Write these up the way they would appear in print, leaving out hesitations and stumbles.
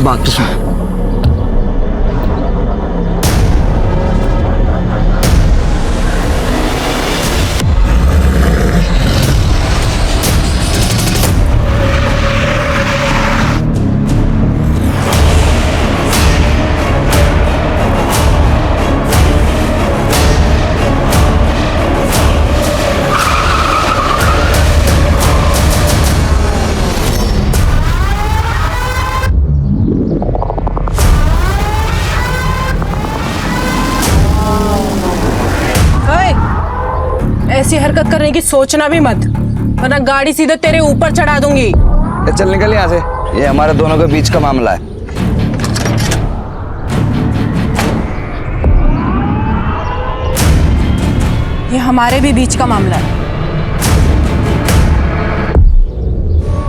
बात तो सुन। ऐसी हरकत करने की सोचना भी मत, वरना गाड़ी सीधे तेरे ऊपर चढ़ा दूंगी। चल निकल यहाँ से, ये हमारे दोनों के बीच का मामला है। ये हमारे भी बीच का मामला है।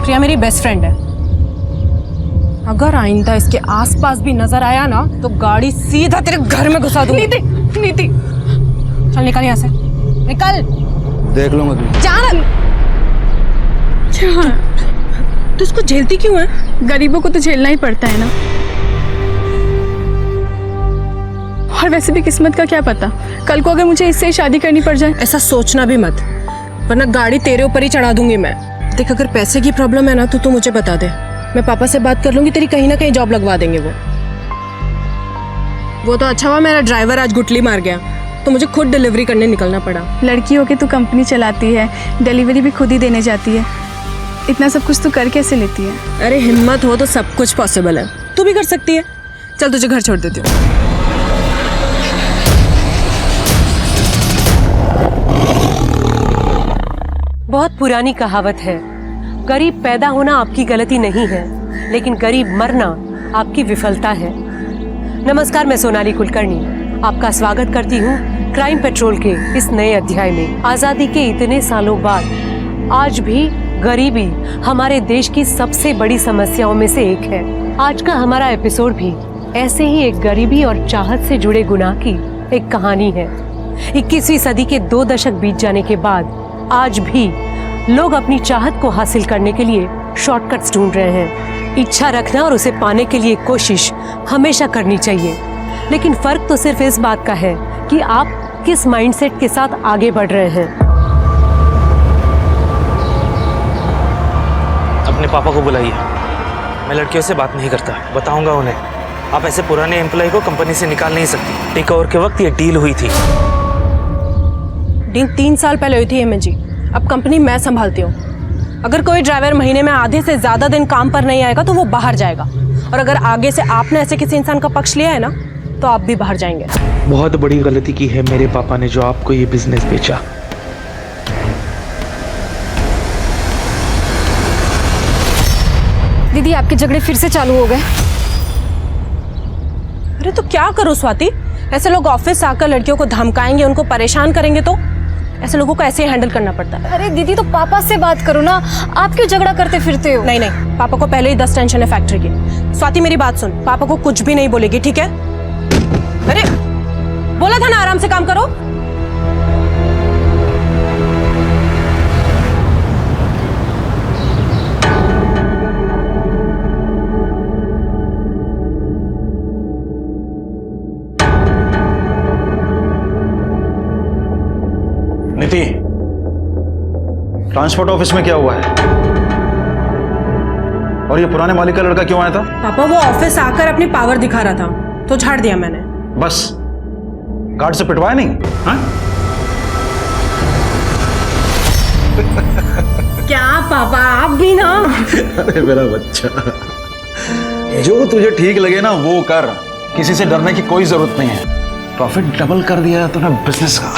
प्रिया मेरी बेस्ट फ्रेंड है। अगर आइंदा इसके आसपास भी नजर आया ना तो गाड़ी सीधा तेरे घर में घुसा दूंगी। नीति, नीति, चल निकल यहाँ से, निकल। देख लूंगा तू। जान। तू इसको झेलती क्यों है? गरीबों को तो झेलना ही पड़ता है ना। और वैसे भी किस्मत का क्या पता, कल को अगर मुझे इससे ही शादी करनी पड़ जाए। ऐसा सोचना भी मत, वरना गाड़ी तेरे ऊपर ही चढ़ा दूंगी मैं। देख, अगर पैसे की प्रॉब्लम है ना तो तू मुझे बता दे, मैं पापा से बात कर लूंगी, तेरी कहीं ना कहीं जॉब लगवा देंगे वो तो अच्छा हुआ मेरा ड्राइवर आज गुटली मार गया, तो मुझे खुद डिलीवरी करने निकलना पड़ा। लड़की होके तू कंपनी चलाती है, डिलीवरी भी खुद ही देने जाती है, इतना सब कुछ तू कर कैसे लेती है? अरे हिम्मत हो तो सब कुछ पॉसिबल है, तू भी कर सकती है। चल तुझे घर छोड़ देती हूँ। बहुत पुरानी कहावत है, गरीब पैदा होना आपकी गलती नहीं है, लेकिन गरीब मरना आपकी विफलता है। नमस्कार, मैं सोनाली कुलकर्णी आपका स्वागत करती हूँ क्राइम पेट्रोल के इस नए अध्याय में। आजादी के इतने सालों बाद आज भी गरीबी हमारे देश की सबसे बड़ी समस्याओं में से एक है। आज का हमारा एपिसोड भी ऐसे ही एक गरीबी और चाहत से जुड़े गुनाह की एक कहानी है। 21वीं सदी के 2 दशक बीत जाने के बाद आज भी लोग अपनी चाहत को हासिल करने के लिए शॉर्टकट्स ढूंढ रहे हैं। इच्छा रखना और उसे पाने के लिए कोशिश हमेशा करनी चाहिए, लेकिन फर्क तो सिर्फ इस बात का है कि आप किस माइंडसेट के साथ आगे बढ़ रहे हैं। अपने पापा को बुलाइए, मैं लड़कियों से बात नहीं करता, बताऊंगा उन्हें। आप ऐसे पुराने एम्प्लॉय को कंपनी से निकाल नहीं सकती। टेक ओवर के वक्त ये डील हुई थी। डील 3 साल पहले हुई थी हेमंत जी, अब कंपनी मैं संभालती हूँ। अगर कोई ड्राइवर महीने में आधे से ज्यादा दिन काम पर नहीं आएगा तो वो बाहर जाएगा, और अगर आगे से आपने ऐसे किसी इंसान का पक्ष लिया है ना तो आप भी बाहर जाएंगे। बहुत बड़ी गलती की है मेरे पापा ने जो आपको ये बिजनेस बेचा। दीदी, आपके झगड़े फिर से चालू हो गए। अरे तो क्या करो स्वाति, ऐसे लोग ऑफिस आकर लड़कियों को धमकाएंगे, उनको परेशान करेंगे, तो ऐसे लोगों को ऐसे ही हैंडल करना पड़ता है। अरे दीदी, तो पापा से बात करो ना, आप क्यों झगड़ा करते फिरते हो? नहीं नहीं, पापा को पहले ही 10 टेंशन है फैक्ट्री की। स्वाति मेरी बात सुन, पापा को कुछ भी नहीं बोलेगी, ठीक है? अरे बोला था ना आराम से काम करो। नीति, ट्रांसपोर्ट ऑफिस में क्या हुआ है? और ये पुराने मालिक का लड़का क्यों आया था? पापा वो ऑफिस आकर अपनी पावर दिखा रहा था तो झाड़ दिया मैंने। बस गार्ड से पिटवाया नहीं? हाँ? क्या पापा, आप भी ना। अरे मेरा बच्चा, जो तुझे ठीक लगे ना वो कर, किसी से डरने की कोई जरूरत नहीं है। प्रॉफिट डबल कर दिया तूने बिजनेस का।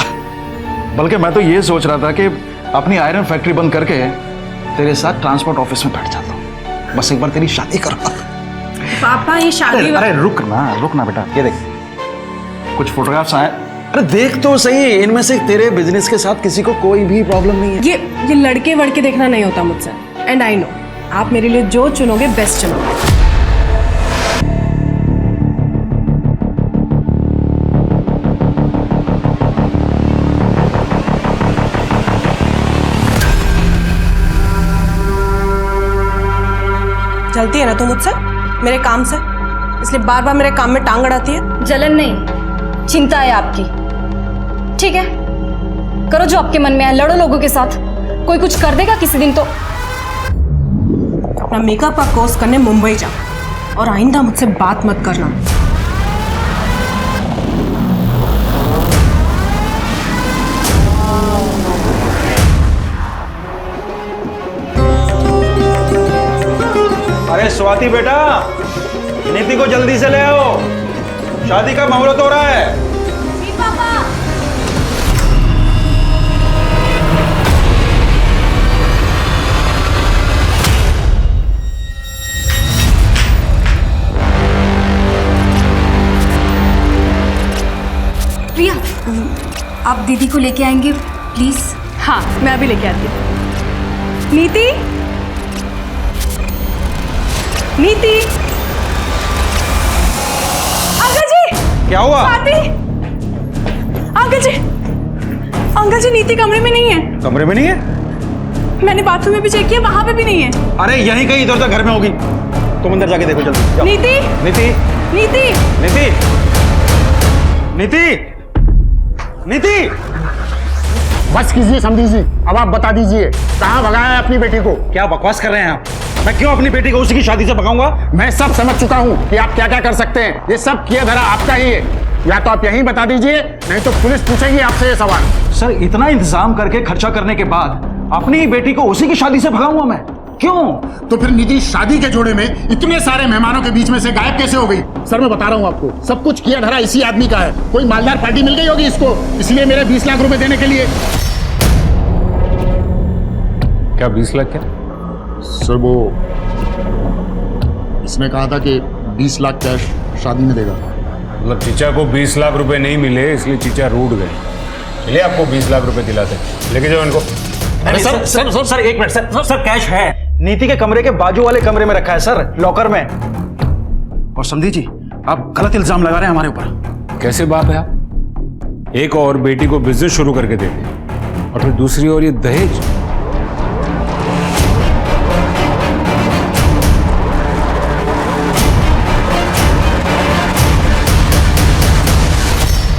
बल्कि मैं तो ये सोच रहा था कि अपनी आयरन फैक्ट्री बंद करके तेरे साथ ट्रांसपोर्ट ऑफिस में बैठ जाता हूँ, बस एक बार तेरी शादी करो। पापा ये शादी, अरे रुक ना बेटा, ये देख कुछ फोटोग्राफ्स आए। अरे देख तो सही, इनमें से तेरे बिजनेस के साथ किसी को कोई भी प्रॉब्लम नहीं है। ये लड़के वड़के देखना नहीं होता मुझसे, एंड आई नो आप मेरे लिए जो चुनोगे बेस्ट चुनोगे। चलती है ना तू मुझसे, मेरे काम से? इसलिए बार बार मेरे काम में टांग अड़ाती है। जलन नहीं, चिंता है आपकी। ठीक है, करो जो आपके मन में है, लड़ो लोगों के साथ, कोई कुछ कर देगा किसी दिन तो। अपना मेकअप का कोर्स करने मुंबई जा और आइंदा मुझसे बात मत करना। अरे स्वाति बेटा, नीति को जल्दी से ले आओ, शादी का मुहूर्त हो रहा है। जी पापा। प्रिया, आप दीदी को लेके आएंगे प्लीज? हाँ, मैं अभी लेके आती हूँ। नीति, नीति, अंकल जी। क्या हुआ? स्वाति, अंकल जी, अंकल जी नीति कमरे में नहीं है। कमरे में नहीं है? मैंने बाथरूम में भी चेक किया, वहां पे भी नहीं है। अरे यहीं कहीं इधर उधर घर में होगी, तुम अंदर जाके देखो जल्दी। जाओ। नीति, नीति, नीति, नीति, नीति, नीति। बस कीजिए समधी जी, अब आप बता दीजिए कहाँ भगाया है अपनी बेटी को? क्या बकवास कर रहे हैं आप? मैं क्यों अपनी बेटी को उसी की शादी से भगाऊंगा? मैं सब समझ चुका हूँ कि आप क्या क्या कर सकते हैं। ये सब किया धरा आपका ही है। या तो आप यहीं बता दीजिए, नहीं तो पुलिस पूछेगी आपसे ये सवाल। सर, इतना इंतजाम करके खर्चा करने के बाद अपनी ही बेटी को उसी की शादी से भगाऊंगा मैं? क्यों? तो फिर निधि शादी के जोड़े में इतने सारे मेहमानों के बीच में से गायब कैसे हो गई? सर मैं बता रहा हूँ आपको, सब कुछ किया धरा इसी आदमी का है। कोई मालदार पार्टी मिल गई होगी इसको, इसलिए मेरे 20 लाख रुपए देने के लिए। क्या 20 लाख? क्या सर वो इसने कहा था कि 20 लाख कैश शादी में देगा। मतलब चीचा को 20 लाख रुपए नहीं मिले इसलिए चीचा रूठ गए, चलिए आपको 20 लाख रुपए दिलाते, लेके जाओ इनको। अरे सर एक मिनट सर कैश है, नीति के कमरे के बाजू वाले कमरे में रखा है सर, लॉकर में। और समझी जी, आप गलत इल्जाम लगा रहे हैं हमारे ऊपर। कैसे बाप है आप? एक और बेटी को बिजनेस शुरू करके देते और फिर दूसरी ओर ये दहेज।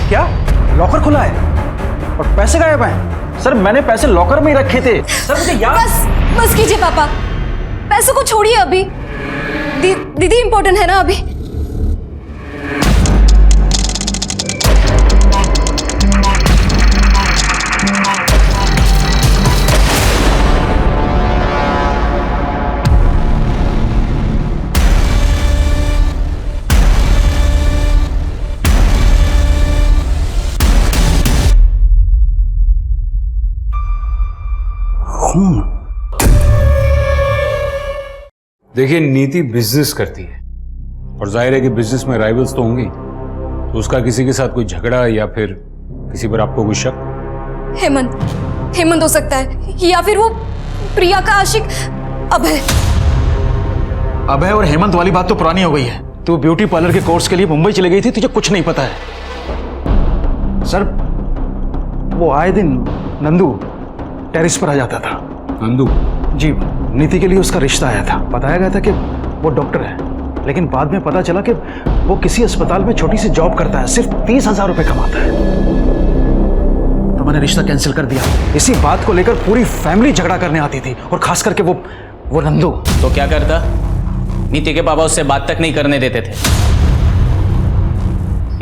क्या लॉकर खुला है और पैसे गायब हैं? सर मैंने पैसे लॉकर में ही रखे थे सर, मुझे याद। बस कीजिए पापा, पैसों को छोड़िए अभी। दीदी इंपॉर्टेंट है ना अभी। देखिए नीति बिजनेस करती है और जाहिर है कि बिजनेस में राइवल्स तो होंगी, तो उसका किसी के साथ कोई झगड़ा या फिर किसी पर आपको कोई शक? हेमंत हो सकता है, या फिर वो प्रिया का आशिक अभय। अभय और हेमंत वाली बात तो पुरानी हो गई है। तू ब्यूटी पार्लर के कोर्स के लिए मुंबई चली गई थी, तुझे कुछ नहीं पता है। सर वो आए दिन नंदू टेरिस पर आ जाता था। नंदू? जी, नीति के लिए उसका रिश्ता आया था। बताया गया था कि वो डॉक्टर है, लेकिन बाद में पता चला कि वो किसी अस्पताल में छोटी सी जॉब करता है, सिर्फ 30,000 रुपए कमाता है। तो मैंने रिश्ता कैंसिल कर दिया। इसी बात को लेकर पूरी फैमिली झगड़ा करने आती थी, और खास करके वो नंदू। तो क्या करता? नीति के पापा उससे बात तक नहीं करने देते थे,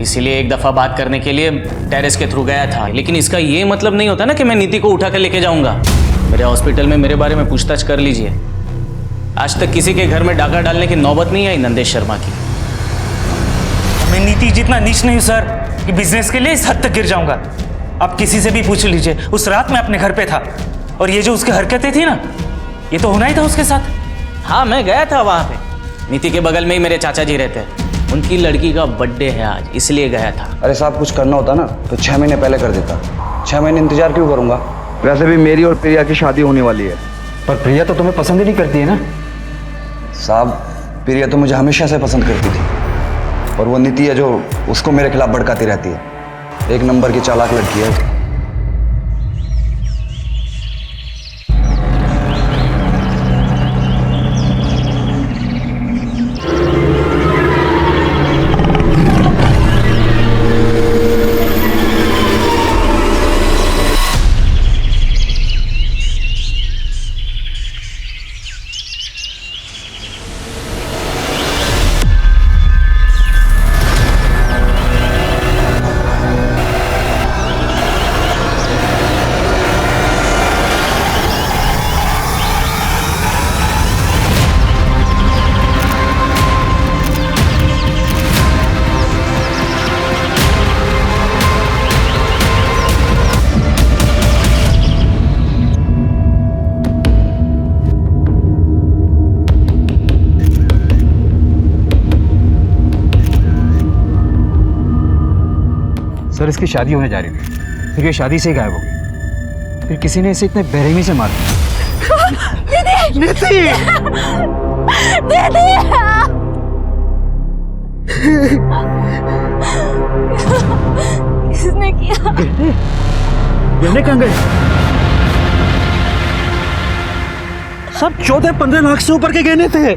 इसीलिए एक दफा बात करने के लिए टेरेस के थ्रू गया था। लेकिन इसका ये मतलब नहीं होता ना कि मैं नीति को उठा कर लेके जाऊंगा। मेरे हॉस्पिटल में मेरे बारे में पूछताछ कर लीजिए। आज तक किसी के घर में डाका डालने की नौबत नहीं आई नंदेश शर्मा की। मैं नीति जितना नीच नहीं हूं सर कि बिजनेस के लिए इस हद तक गिर जाऊंगा। आप किसी से भी पूछ लीजिए, उस रात मैं अपने घर पे था, और ये जो उसकी हरकतें थी ना, ये तो होना ही था उसके साथ। हाँ मैं गया था वहां पे, नीति के बगल में ही मेरे चाचा जी रहते हैं, उनकी लड़की का बर्थडे है आज, इसलिए गया था। अरे साहब, कुछ करना होता ना तो 6 महीने पहले कर देता। 6 महीने इंतजार क्यों करूंगा? वैसे भी मेरी और प्रिया की शादी होने वाली है। पर प्रिया तो तुम्हें पसंद ही नहीं करती है ना? साहब, प्रिया तो मुझे हमेशा से पसंद करती थी, और वो नीति है जो उसको मेरे खिलाफ भड़काती रहती है। एक नंबर की चालाक लड़की है। टैरिस की शादी होने जा रही थी, फिर ये शादी से ही गायब हो गई। फिर किसी ने इसे इतने बेरहमी से मार किसने किया? गहने कहाँ गए? सब 14-15 लाख से ऊपर के गहने थे।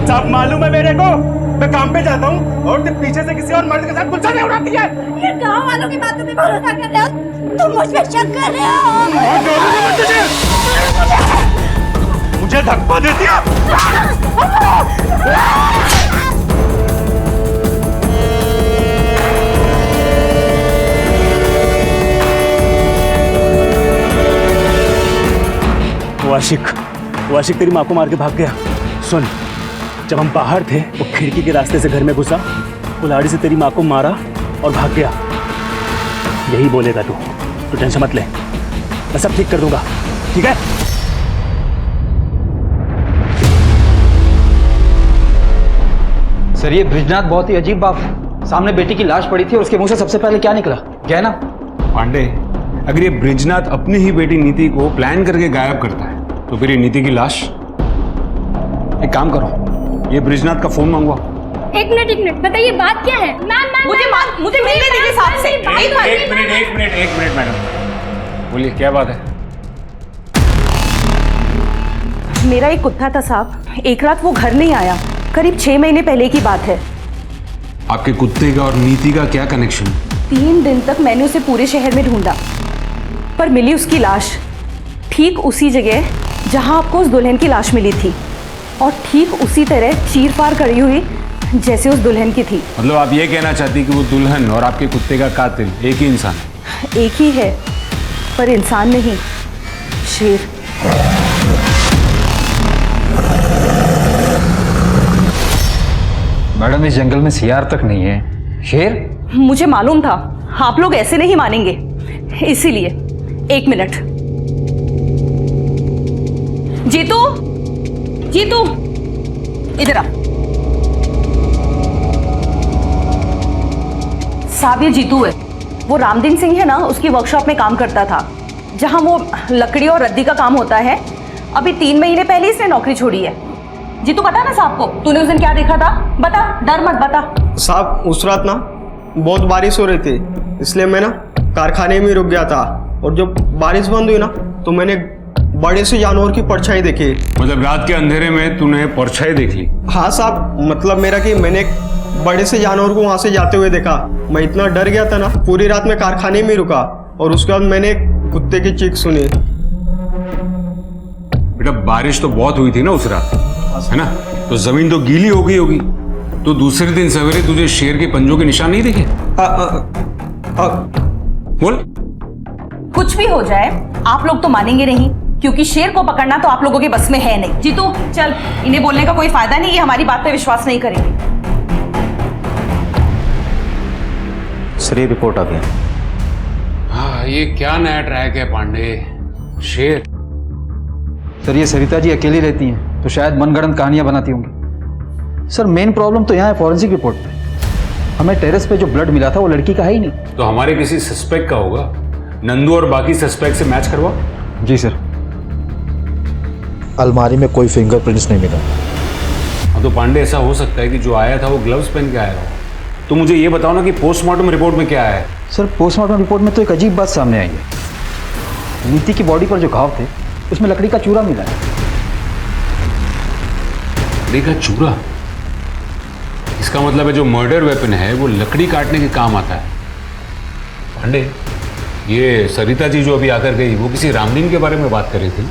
साहब मालूम है मेरे को, मैं काम पे जाता हूँ और तुम पीछे से किसी और मर्द के साथ गुलछा नहीं उड़ाती है। ये गांव वालों की बातों पे भरोसा कर रहे हो? तुम मुझ पे शक कर रहे हो? मुझे धक्का देती है। वो आशिक तेरी माँ को मार के भाग गया। सुन, जब हम बाहर थे वो खिड़की के रास्ते से घर में घुसा, कुल्हाड़ी से तेरी माँ को मारा और भाग गया। यही बोलेगा तू टेंशन मत ले, मैं सब ठीक कर दूंगा, ठीक है? सर ये ब्रिजनाथ बहुत ही अजीब बात है। सामने बेटी की लाश पड़ी थी और उसके मुंह से सबसे पहले क्या निकला? गहना। पांडे, अगर ये ब्रिजनाथ अपनी ही बेटी नीति को प्लान करके गायब करता है तो फिर ये नीति की लाश। एक काम करो, ये ब्रिजनाथ का फोन मंगवाओ। एक मिनट बताइए, बात क्या है? मुझे मिलने दीजिए साहब से। एक मिनट मैडम, बोलिए क्या बात है? मेरा एक कुत्ता था साहब, एक रात वो घर नहीं आया, करीब 6 महीने पहले की बात है। आपके कुत्ते का और नीति का क्या कनेक्शन? 3 दिन तक मैंने उसे पूरे शहर में ढूंढा, पर मिली उसकी लाश ठीक उसी जगह जहां आपको उस दुल्हन की लाश मिली थी, और ठीक उसी तरह चीर-फाड़ करी हुई जैसे उस दुल्हन की थी। मतलब आप ये कहना चाहती कि वो दुल्हन और आपके कुत्ते का कातिल एक ही इंसान है? एक ही है, पर इंसान नहीं, शेर। मैडम इस जंगल में सियार तक नहीं है, शेर? मुझे मालूम था आप लोग ऐसे नहीं मानेंगे, इसीलिए। 1 मिनट। जीतू इधर आ। साहब ये जीतू है, वो रामदीन सिंह है ना, उसकी वर्कशॉप में काम करता था, जहां वो लकड़ी और रद्दी का काम होता है। अभी 3 महीने पहले इसने नौकरी छोड़ी है। जीतू पता ना साहब को, तूने उस दिन क्या देखा था? बता, डर मत बता। साहब उस रात ना बहुत बारिश हो रही थी, इसलिए मैं ना कारखाने में रुक गया था, और जब बारिश बंद हुई ना तो मैंने बड़े से जानवर की परछाई देखी। मतलब रात के अंधेरे में तूने परछाई देख ली? हाँ साहब, मतलब मेरा कि मैंने एक बड़े से जानवर को वहां से जाते हुए देखा। मैं इतना डर गया था ना, पूरी रात में कारखाने में रुका, और उसके बाद मैंने कुत्ते की चीख सुनी। बेटा बारिश तो बहुत हुई थी ना उस रात, है ना, तो जमीन तो गीली हो गई होगी, तो दूसरे दिन सवेरे तुझे शेर के पंजों के निशान नहीं दिखे? बोल। कुछ भी हो जाए आप लोग तो मानेंगे नहीं, क्योंकि शेर को पकड़ना तो आप लोगों के बस में है नहीं। जीतू चल, इन्हें बोलने का कोई फायदा नहीं, ये हमारी बात पे विश्वास नहीं करेंगे। सर ये रिपोर्ट आ गया। हाँ, ये क्या नया ट्रैक है पांडे? शेर? सर ये सरिता जी अकेली रहती हैं तो शायद मनगढ़ंत कहानियां बनाती होंगी। सर मेन प्रॉब्लम तो यहाँ है फॉरेंसिक रिपोर्ट पे। हमें टेरेस पे जो ब्लड मिला था वो लड़की का है ही नहीं। तो हमारे किसी सस्पेक्ट का होगा। नंदू और बाकी सस्पेक्ट से मैच करवा। जी सर। अलमारी में कोई फिंगरप्रिंट्स नहीं मिला। हाँ तो पांडे ऐसा हो सकता है कि जो आया था वो ग्लव्स पहन के आया हो। तो मुझे ये बताओ ना कि पोस्टमार्टम रिपोर्ट में क्या है? सर पोस्टमार्टम रिपोर्ट में तो एक अजीब बात सामने आई है। नीति की बॉडी पर जो घाव थे उसमें लकड़ी का चूरा मिला है। लकड़ी का चूरा? इसका मतलब है जो मर्डर वेपन है वो लकड़ी काटने के काम आता है। पांडे, ये सरिता जी जो अभी आकर गई वो किसी रामदीन के बारे में बात कर रही थी,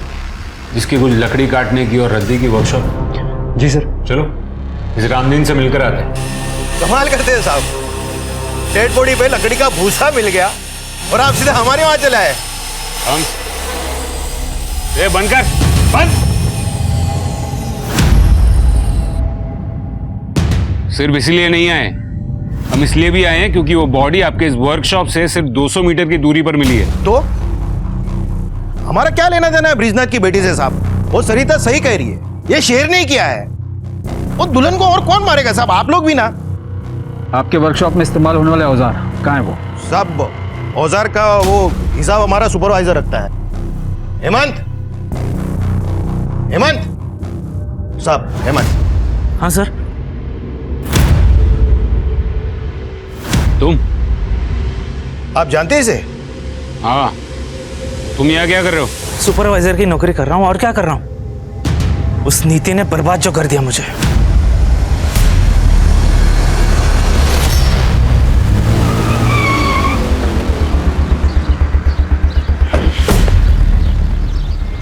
जिसकी कुछ लकड़ी काटने की और रद्दी की वर्कशॉप। जी सर। चलो इस रामदीन से मिलकर आते हैं। कमाल करते हैं साहब, डेड बॉडी पे लकड़ी का भूसा मिल गया और आप सीधे हमारे वहां चले आए। ए बंद कर, बंद। सिर्फ इसलिए नहीं आए, हम इसलिए भी आए हैं क्योंकि वो बॉडी आपके इस वर्कशॉप से सिर्फ 200 मीटर की दूरी पर मिली है। तो हमारा क्या लेना देना है ब्रिजनाथ की बेटी से साहब? वो सरिता सही कह रही है, ये शेर नहीं किया है। वो दुल्हन को और कौन मारेगा साहब? आप लोग भी ना। आपके वर्कशॉप में इस्तेमाल होने वाले औजार कहाँ है वो? सब औजार का वो हिसाब हमारा सुपरवाइजर रखता है। हेमंत, हेमंत साहब, हेमंत। हाँ सर। तुम? आप जानते हैं इसे? हाँ। तुम यहाँ क्या कर रहे हो? सुपरवाइजर की नौकरी कर रहा हूँ, और क्या कर रहा हूँ? उस नीति ने बर्बाद जो कर दिया मुझे।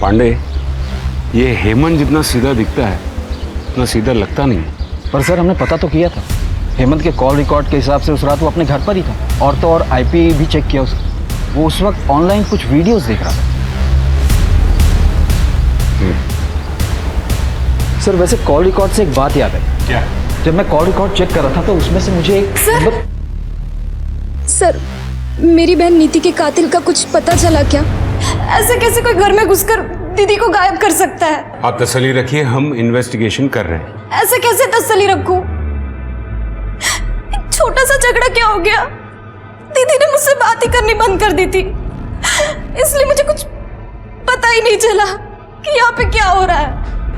पांडे, ये हेमंत जितना सीधा दिखता है उतना सीधा लगता नहीं है। पर सर हमने पता तो किया था, हेमंत के कॉल रिकॉर्ड के हिसाब से उस रात वो अपने घर पर ही था। और तो और आईपी भी चेक किया उसका, वो उस वक्त ऑनलाइन कुछ वीडियोस देख रहा था। सर वैसे कॉल रिकॉर्ड से एक बात याद है। क्या? जब मैं कॉल रिकॉर्ड चेक कर रहा था तो उसमें से मुझे एक सर, मेरी बहन नीति के कातिल का कुछ पता चला क्या? ऐसे कैसे कोई घर में घुसकर दीदी को गायब कर सकता है? आप तसल्ली रखिए, हम इन्वेस्टिगेशन कर रहे हैं। ऐसे कैसे तसल्ली रखूं? एक छोटा सा झगड़ा क्या हो गया? दीदी ने मुझसे बात ही करनी बंद कर दी थी, इसलिए मुझे कुछ पता ही नहीं चला कि यहाँ पे क्या हो रहा है।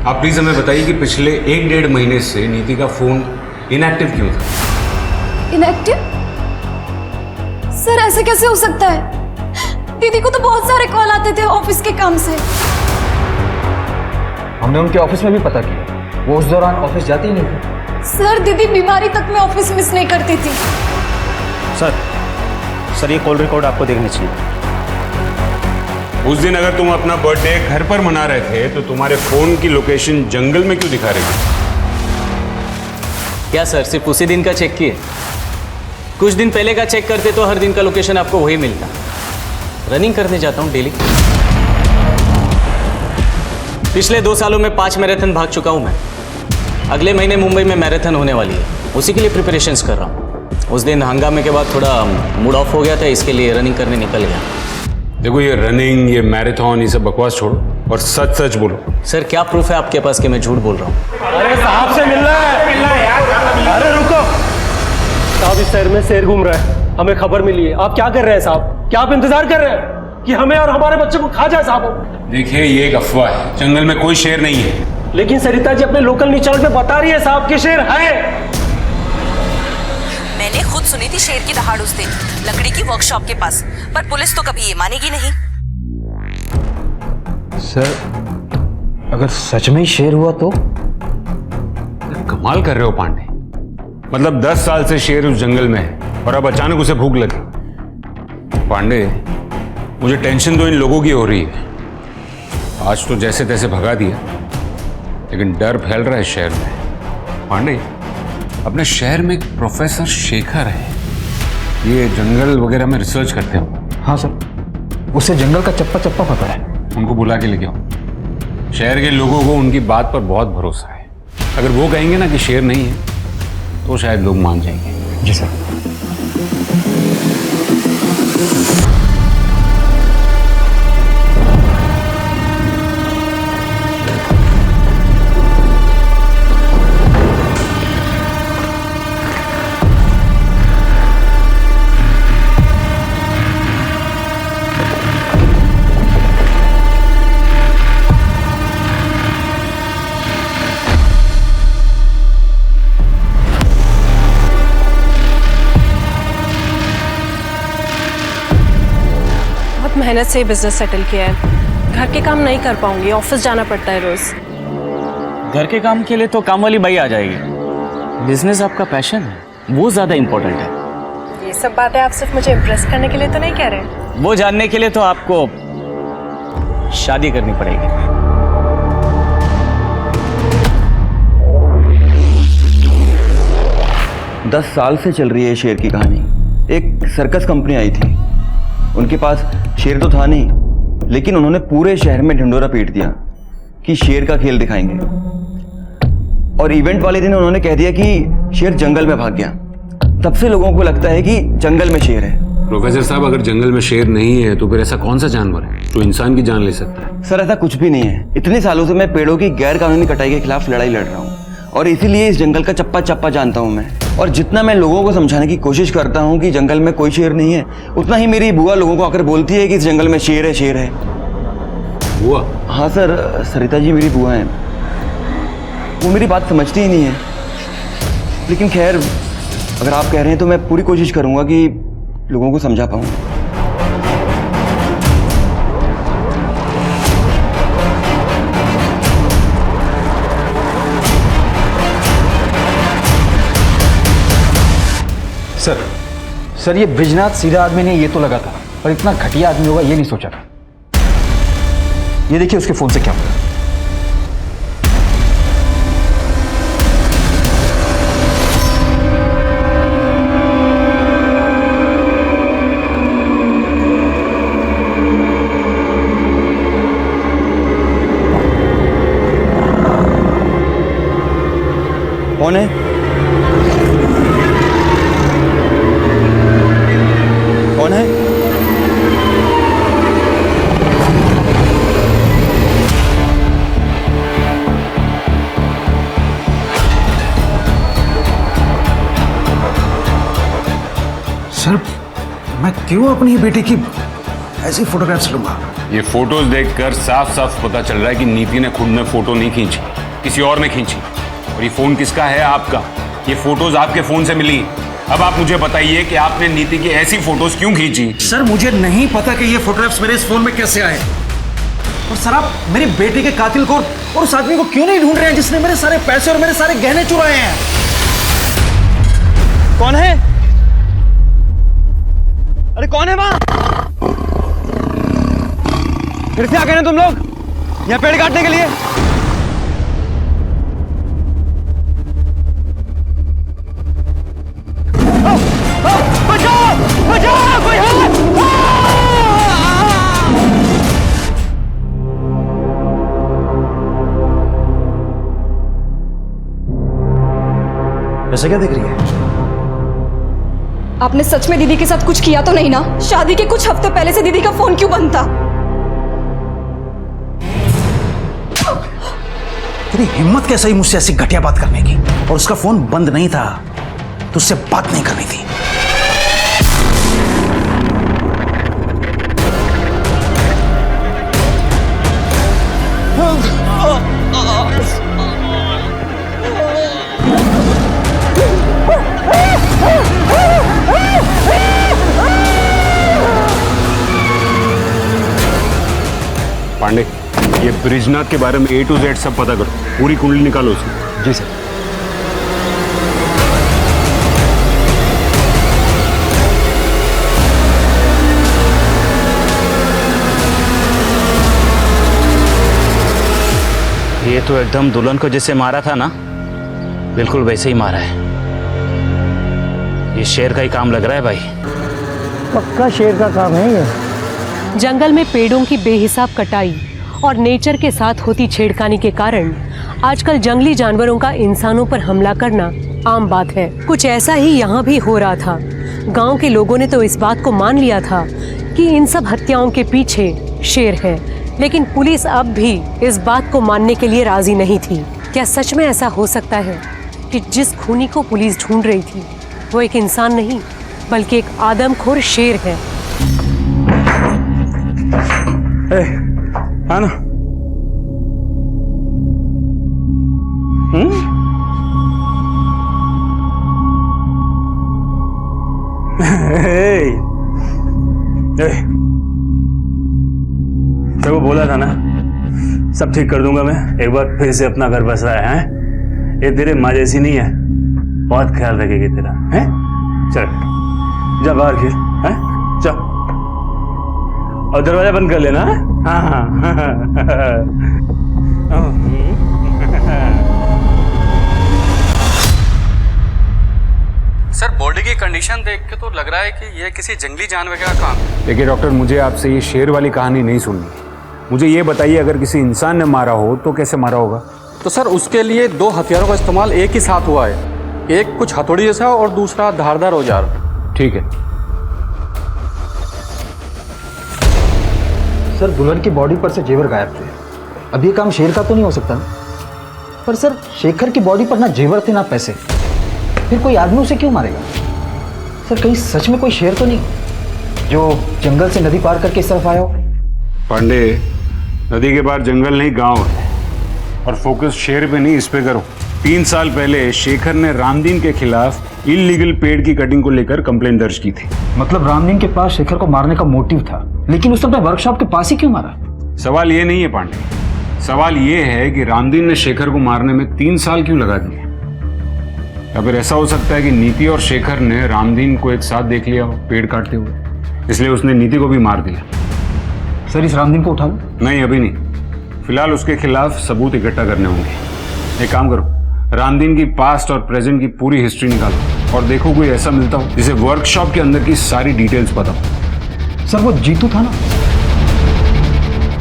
आप प्लीज हमें बताइए कि पिछले 1-1.5 महीने से नीति का फोन इनएक्टिव क्यों था? इनएक्टिव? सर ऐसे कैसे हो सकता है? दीदी को तो बहुत सारे कॉल आते थे ऑफिस के काम से। हमने उनके ऑफिस में भी पता किया, वो उस दौरान ऑफिस जाती ही नहीं थी। सर दीदी बीमारी तक में ऑफिस मिस नहीं करती थी। सर ये कॉल रिकॉर्ड आपको देखनी चाहिए। उस दिन अगर तुम अपना बर्थडे घर पर मना रहे थे तो तुम्हारे फोन की लोकेशन जंगल में क्यों दिखा रही थी? क्या सर सिर्फ उसी दिन का चेक किए? कुछ दिन पहले का चेक करते तो हर दिन का लोकेशन आपको वही मिलता। रनिंग करने जाता हूँ डेली। पिछले 2 सालों में 5 मैराथन भाग चुका हूँ मैं। अगले महीने मुंबई में मैराथन होने वाली है, उसी के लिए प्रिपरेशंस कर रहा हूँ। उस दिन हंगामे के बाद थोड़ा मूड ऑफ हो गया था, इसके लिए रनिंग करने निकल गया। देखो ये रनिंग, ये मैराथन, ये सब बकवास छोड़ो और सच सच बोलो। सर क्या प्रूफ है आपके पास कि मैं झूठ बोल रहा हूँ? अरे साहब से मिलना है यार। अरे रुको साहब, इस शहर में शेर घूम रहा है, हमें खबर मिली है। आप क्या कर रहे हैं साहब? क्या आप इंतजार कर रहे हैं कि हमें और हमारे बच्चे को खा जाए साहब? देखिए ये एक अफवाह है, जंगल में कोई शेर नहीं है। लेकिन सरिता जी अपने लोकल न्यूज चैनल पे बता रही है साहब कि शेर है। मैंने खुद सुनी थी शेर की दहाड़ उस दिन लकड़ी की वर्कशॉप के पास, पर पुलिस तो कभी ये मानेगी नहीं। सर अगर सच में ही शेर हुआ तो? कमाल कर रहे हो पांडे, मतलब 10 साल से शेर उस जंगल में है और अब अचानक उसे भूख लगी। पांडे मुझे टेंशन तो इन लोगों की हो रही है। आज तो जैसे तैसे भगा दिया, लेकिन डर फैल रहा है शहर में। पांडे अपने शहर में एक प्रोफेसर शेखर है, ये जंगल वगैरह में रिसर्च करते हैं। हाँ सर, उसे जंगल का चप्पा चप्पा पता है। उनको बुला के लेके आओ। शहर के लोगों को उनकी बात पर बहुत भरोसा है। अगर वो कहेंगे ना कि शेर नहीं है तो शायद लोग मान जाएंगे। जी सर। मेहनत से बिजनेस सेटल किया है। घर के काम नहीं कर पाऊंगी, ऑफिस जाना पड़ता है रोज। घर के काम के लिए तो काम वाली बाई आ जाएगी। बिजनेस आपका पैशन है, वो ज्यादा इंपॉर्टेंट है। ये सब बातें आप सिर्फ मुझे इम्प्रेस करने के लिए तो नहीं कह रहे? वो जानने के लिए तो आपको शादी करनी पड़ेगी। 10 साल से चल रही है शेर की कहानी। एक सर्कस कंपनी आई थी, उनके पास शेर तो था नहीं, लेकिन उन्होंने पूरे शहर में ढिंडोरा पीट दिया कि शेर का खेल दिखाएंगे, और इवेंट वाले दिन उन्होंने कह दिया कि शेर जंगल में भाग गया। तब से लोगों को लगता है कि जंगल में शेर है। प्रोफेसर साहब, अगर जंगल में शेर नहीं है तो फिर ऐसा कौन सा जानवर है जो इंसान की जान ले सकता है? सर, ऐसा कुछ भी नहीं है। इतने सालों से मैं पेड़ों की गैर कानूनी कटाई के खिलाफ लड़ाई लड़ रहा हूँ, और इसीलिए इस जंगल का चप्पा चप्पा जानता हूँ मैं। और जितना मैं लोगों को समझाने की कोशिश करता हूँ कि जंगल में कोई शेर नहीं है, उतना ही मेरी बुआ लोगों को आकर बोलती है कि इस जंगल में शेर है, शेर है। बुआ? हाँ सर, सरिता जी मेरी बुआ हैं। वो मेरी बात समझती ही नहीं है। लेकिन खैर, अगर आप कह रहे हैं तो मैं पूरी कोशिश करूंगा कि लोगों को समझा पाऊं। सर ये ब्रिजनाथ सीधा आदमी नहीं, ये तो लगा था, पर इतना घटिया आदमी होगा ये नहीं सोचा था। ये देखिए उसके फोन से क्या हुआ। कौन है? कौन है? सर, मैं क्यों अपनी बेटी की ऐसी फोटोग्राफ्स लूंगा? ये फोटोज देखकर साफ साफ पता चल रहा है कि नीति ने खुद में फोटो नहीं खींची, किसी और ने खींची। और ये फोन किसका है? आपका। ये फोटोज आपके फोन से मिली। अब आप मुझे बताइए कि आपने नीति की ऐसी फोटोज क्यों खींची? सर, मुझे नहीं पता कि ये फोटोग्राफ्स मेरे इस फोन में कैसे आए। और सर, आप मेरी बेटी के कातिल को और उस आदमी को क्यों नहीं ढूंढ रहे हैं जिसने मेरे सारे पैसे और मेरे सारे गहने चुराए हैं? कौन है? अरे कौन है वहां? फिर से आ गए ना तुम लोग यहाँ पेड़ काटने के लिए? बचाओ! बचाओ! कोई है? ऐसा क्या देख रही है? आपने सच में दीदी के साथ कुछ किया तो नहीं ना? शादी के कुछ हफ्ते पहले से दीदी का फोन क्यों बंद था? तेरी हिम्मत कैसे हुई मुझसे ऐसी घटिया बात करने की? और उसका फोन बंद नहीं था, तुझसे बात नहीं करनी थी। पांडे, ये ब्रिजनाथ के बारे में A to Z सब पता करो, पूरी कुंडली निकालो उसकी। जी सर। ये तो एकदम दुल्हन को जैसे मारा था ना, बिल्कुल वैसे ही मारा है। ये शेर का ही काम लग रहा है भाई। पक्का शेर का काम है ये। जंगल में पेड़ों की बेहिसाब कटाई और नेचर के साथ होती छेड़खानी के कारण आजकल जंगली जानवरों का इंसानों पर हमला करना आम बात है। कुछ ऐसा ही यहाँ भी हो रहा था। गांव के लोगों ने तो इस बात को मान लिया था कि इन सब हत्याओं के पीछे शेर है, लेकिन पुलिस अब भी इस बात को मानने के लिए राजी नहीं थी। क्या सच में ऐसा हो सकता है कि जिस खूनी को पुलिस ढूंढ रही थी वो एक इंसान नहीं बल्कि एक आदमखोर शेर है? आना। तेरे को बोला था ना, सब ठीक कर दूंगा मैं। एक बार फिर से अपना घर बस रहा है। ये तेरे माँ जैसी नहीं है, बहुत ख्याल रखेगी तेरा। है चल जा बाहर खेल। है चल, और दरवाजा बंद कर लेना। हाँ हाँ सर बॉडी की कंडीशन देख के तो लग रहा है कि यह किसी जंगली जानवर का काम है। देखिए डॉक्टर, मुझे आपसे ये शेर वाली कहानी नहीं सुननी। मुझे ये बताइए, अगर किसी इंसान ने मारा हो तो कैसे मारा होगा? तो सर उसके लिए 2 हथियारों का इस्तेमाल एक ही साथ हुआ है, एक कुछ हथौड़ी जैसा और दूसरा धारदार औजार। ठीक है। सर दुल्हन की बॉडी पर से जेवर गायब थे। अब ये काम शेर का तो नहीं हो सकता ना? पर सर शेखर की बॉडी पर ना जेवर थे ना पैसे, फिर कोई आदमी उसे क्यों मारेगा? सर कहीं सच में कोई शेर तो नहीं जो जंगल से नदी पार करके इस तरफ आया हो? पांडे, नदी के पार जंगल नहीं गांव है, और फोकस शेर पे नहीं इस पे करो। 3 साल पहले शेखर ने रामदीन के खिलाफ इलीगल पेड़ की कटिंग को लेकर कंप्लेंट दर्ज की थी। मतलब रामदीन के पास शेखर को मारने का मोटिव था, लेकिन उसने अपने वर्कशॉप के पास ही क्यों मारा? सवाल ये नहीं है पांडे, सवाल ये है कि रामदीन ने शेखर को मारने में 3 साल क्यों लगा दिए? या फिर ऐसा हो सकता है कि नीति और शेखर ने रामदीन को एक साथ देख लिया हो पेड़ काटते हुए, इसलिए उसने नीति को भी मार दिया। सर इस रामदीन को उठा लो? नहीं, अभी नहीं। फिलहाल उसके खिलाफ सबूत इकट्ठा करने होंगे। एक काम करो, रामदीन की पास्ट और प्रेजेंट की पूरी हिस्ट्री निकालो और देखो कोई ऐसा मिलता हो जिसे वर्कशॉप के अंदर की सारी डिटेल्स पता हो। सर वो जीतू था ना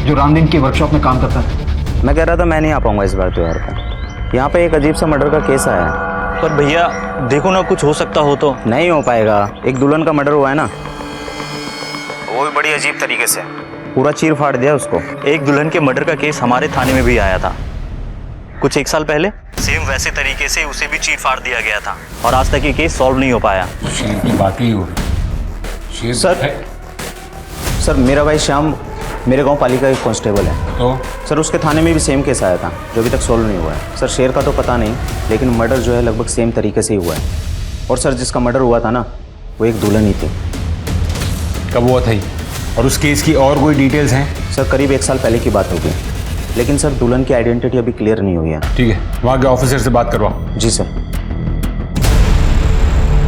जो रामदीन की वर्कशॉप में काम करता था? मैं कह रहा था मैं नहीं आ पाऊंगा इस बार त्योहार पर। यहाँ पे एक अजीब सा मर्डर का केस आया है। पर भैया देखो ना, कुछ हो सकता हो तो। नहीं हो पाएगा। एक दुल्हन का मर्डर हुआ है ना, वो भी बड़ी अजीब तरीके से पूरा चीर फाड़ दिया उसको। एक दुल्हन के मर्डर का केस हमारे थाने में भी आया था कुछ 1 साल पहले, सेम वैसे तरीके से उसे भी चीर फाड़ दिया गया था और आज तक ये केस सॉल्व नहीं हो पाया। शेर की बात ही हो रही। सर मेरा भाई श्याम मेरे गांव पालिका एक कांस्टेबल है। तो सर उसके थाने में भी सेम केस आया था जो अभी तक सॉल्व नहीं हुआ है। सर शेर का तो पता नहीं, लेकिन मर्डर जो है लगभग सेम तरीके से ही हुआ है। और सर जिसका मर्डर हुआ था ना, वो एक दुल्हन ही थी। कब हुआ था ये? और उस केस की और कोई डिटेल्स हैं? सर करीब 1 साल पहले की बात होगी, लेकिन सर दुल्हन की आइडेंटिटी अभी क्लियर नहीं हुई है। ठीक है, वहाँ के ऑफिसर से बात करवाओ। जी सर।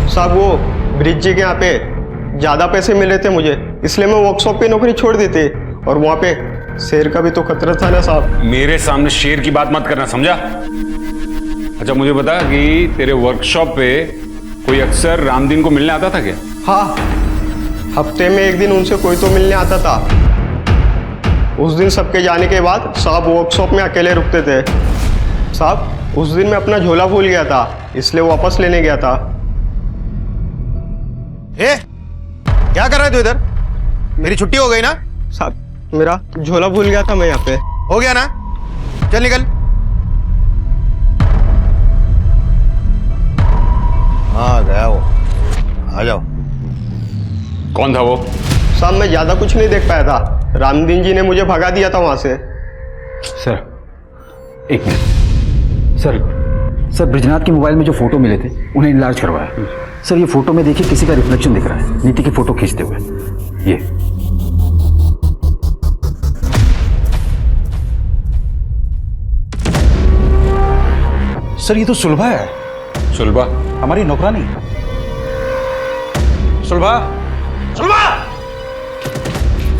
साहब वो ब्रिज जी के यहाँ पे ज़्यादा पैसे मिल रहे थे मुझे, इसलिए मैं वर्कशॉप पे नौकरी छोड़ दी थी। और वहाँ पे शेर का भी तो खतरा था ना साहब। मेरे सामने शेर की बात मत करना, समझा? अच्छा मुझे बता कि तेरे वर्कशॉप पे कोई अक्सर रामदीन को मिलने आता था क्या? हाँ, हफ्ते में 1 दिन उनसे कोई तो मिलने आता था। उस दिन सबके जाने के बाद साहब वर्कशॉप में अकेले रुकते थे। साहब उस दिन मैं अपना झोला भूल गया था, इसलिए वापस लेने गया था। क्या कर रहे तू इधर? मेरी छुट्टी हो गई ना? साहब मेरा झोला भूल गया था मैं यहाँ पे। हो गया ना? चल निकल। हाँ गया वो। आ जाओ। कौन था वो? साहब मैं ज्यादा कुछ नहीं देख पाया था, रामदीन जी ने मुझे भगा दिया था वहां से। सर एक मिनट। सर ब्रिजनाथ के मोबाइल में जो फोटो मिले थे उन्हें इनलार्ज करवाया। सर ये फोटो में देखिए किसी का रिफ्लेक्शन दिख रहा है, नीति की फोटो खींचते हुए। ये सर ये तो सुलभा है। सुलभा? हमारी नौकरानी। सुलभा, सुलभा!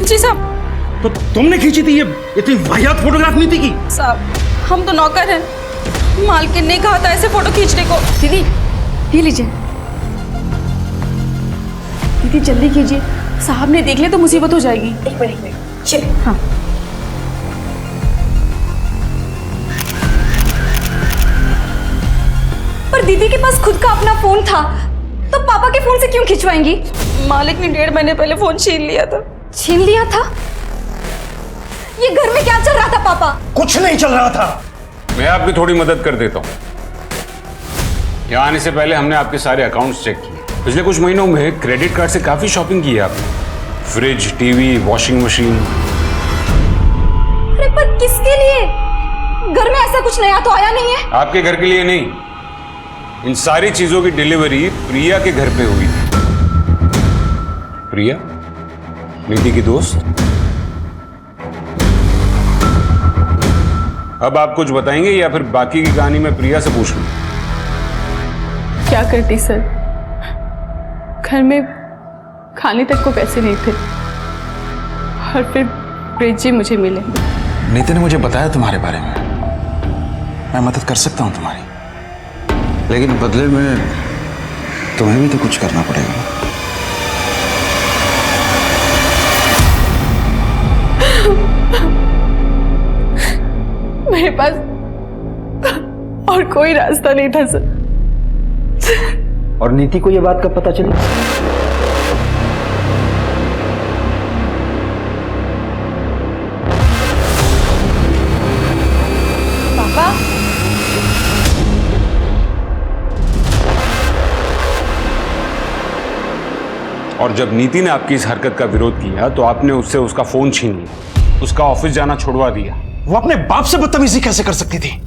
जी साहब। तो तुमने खींची थी ये इतनी वाहियात फोटोग्राफ नीति की? साहब हम तो नौकर हैं, मालकिन ने कहा था ऐसे फोटो खींचने को। दीदी ये लीजिए। दीदी जल्दी कीजिए, साहब ने देख लिया तो मुसीबत हो जाएगी। एक मिनट चलिए। हाँ पर दीदी के पास खुद का अपना फोन था, तो पापा के फोन से क्यों खिंचवाएंगी? मालिक ने 1.5 महीने पहले फोन छीन लिया था। छीन लिया था? ये घर में क्या चल रहा था पापा? कुछ नहीं चल रहा था। मैं आपकी थोड़ी मदद कर देता हूँ। यहाँ आने से पहले हमने आपके सारे अकाउंट्स चेक किए। पिछले कुछ महीनों में क्रेडिट कार्ड से काफी शॉपिंग की है आपने। Fridge, TV, washing machine. अरे पर किसके लिए? घर में ऐसा कुछ नया तो आया नहीं है। आपके घर के लिए नहीं, इन सारी चीजों की डिलीवरी प्रिया के घर पे हुई थी। प्रिया नीति की दोस्त। अब आप कुछ बताएंगे या फिर बाकी की कहानी मैं प्रिया से पूछ लूं? क्या करती सर, घर में खाने तक को पैसे नहीं थे और फिर ब्रिज जी मुझे मिले। नीति ने मुझे बताया तुम्हारे बारे में। मैं मदद कर सकता हूँ तुम्हारी, लेकिन बदले में तुम्हें भी तो कुछ करना पड़ेगा। मेरे पास और कोई रास्ता नहीं था सर। और नीति को यह बात कब पता चली? पापा, और जब नीति ने आपकी इस हरकत का विरोध किया तो आपने उससे उसका फोन छीन लिया, उसका ऑफिस जाना छुड़वा दिया। वो अपने बाप से बदतमीजी कैसे कर सकती थी?